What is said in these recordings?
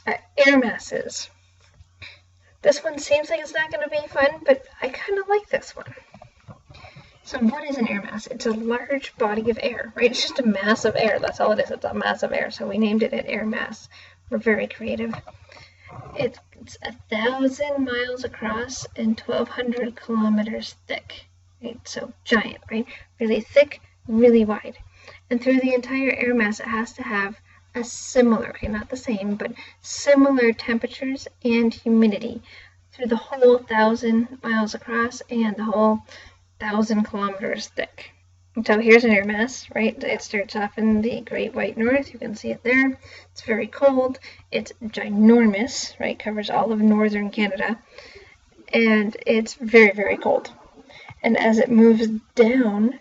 Air masses. This one seems like it's not going to be fun, but I kind of like this one. So what is an air mass? It's a large body of air, right? It's just a mass of air. That's all it is. It's a mass of air. So we named it an air mass. We're very creative. It's 1,000 miles across and 1,200 kilometers thick. Right? So giant, right? Really thick, really wide. And through the entire air mass, it has to have a similar, okay, not the same, but similar temperatures and humidity through the whole 1,000 miles across and the whole 1,000 kilometers thick. And so here's an air mass, right? It starts off in the Great White North. You can see it there. It's very cold. It's ginormous, right? Covers all of northern Canada. And it's very, very cold. And as it moves down,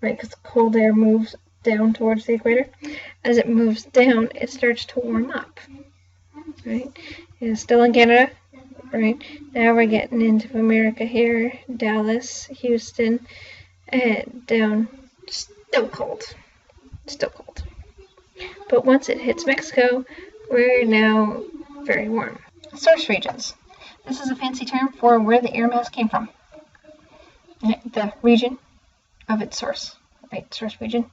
right, because cold air moves down towards the equator, as it moves down, it starts to warm up, right? It's still in Canada, right? Now we're getting into America here, Dallas, Houston, and down, still cold, still cold. But once it hits Mexico, we're now very warm. Source regions. This is a fancy term for where the air mass came from. The region of its source, right? Source region.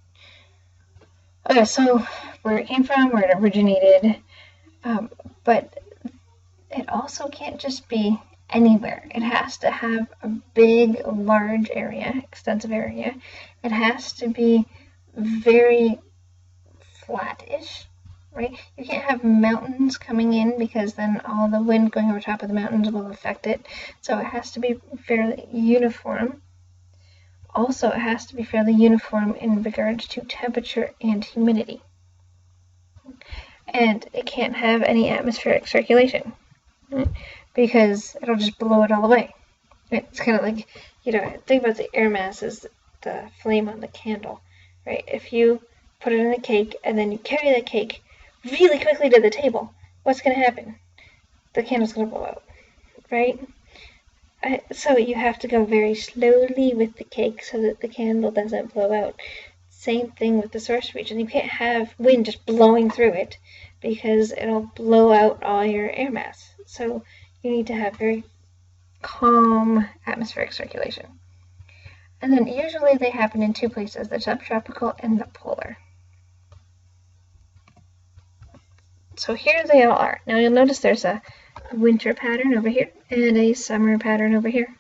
Okay, so where it came from, where it originated, but it also can't just be anywhere. It has to have a big, large area, extensive area. It has to be very flat-ish, right? You can't have mountains coming in because then all the wind going over top of the mountains will affect it. So it has to be fairly uniform. Also, it has to be fairly uniform in regards to temperature and humidity. And it can't have any atmospheric circulation, right? Because it'll just blow it all away. It's kind of like, think about the air mass as the flame on the candle, right? If you put it in a cake and then you carry that cake really quickly to the table, what's going to happen? The candle's going to blow out, right? So you have to go very slowly with the cake so that the candle doesn't blow out. Same thing with the source region. You can't have wind just blowing through it because it'll blow out all your air mass. So you need to have very calm atmospheric circulation. And then usually they happen in two places, the subtropical and the polar. So here they all are. Now you'll notice there's a winter pattern over here and a summer pattern over here.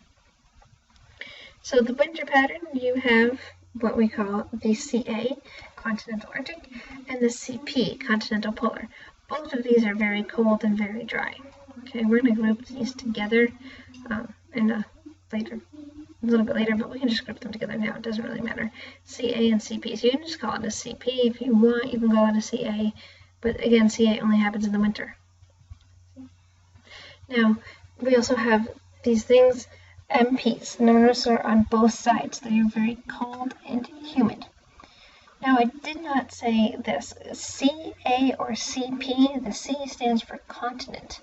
So the winter pattern, you have what we call the CA, continental Arctic, and the CP, continental polar. Both of these are very cold and very dry. Okay, we're going to group these together in a little bit later, but we can just group them together now. It doesn't really matter. CA and CP. So you can just call it a CP if you want. You can call it a CA, but again, CA only happens in the winter. Now, we also have these things, MPs. Notice are on both sides. They are very cold and humid. Now, I did not say this. CA or CP, the C stands for continent.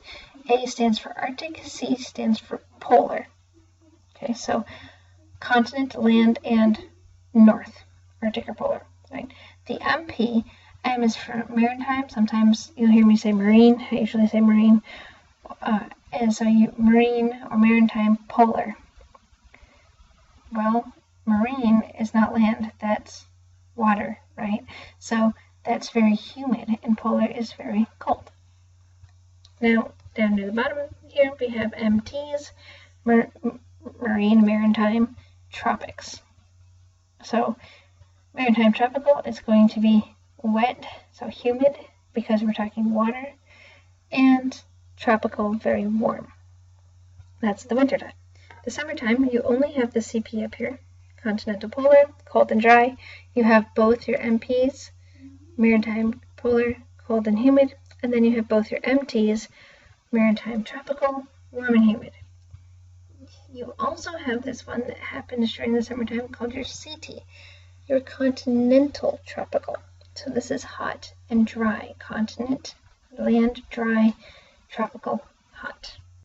A stands for Arctic, C stands for polar. Okay, so continent, land, and north, Arctic or polar, right? The MP, M is for maritime. Sometimes you'll hear me say marine. I usually say marine. And so marine or maritime polar. Well, marine is not land, that's water, right? So that's very humid, and polar is very cold. Now, down near the bottom here, we have MTs, marine, maritime, tropics. So maritime tropical is going to be wet, so humid, because we're talking water, and tropical, very warm. That's the winter time. The summertime, you only have the CP up here, continental polar, cold and dry. You have both your MPs, maritime polar, cold and humid, and then you have both your MTs, maritime tropical, warm and humid. You also have this one that happens during the summertime called your CT, your continental tropical. So this is hot and dry. Continent, land, dry, tropical, hot.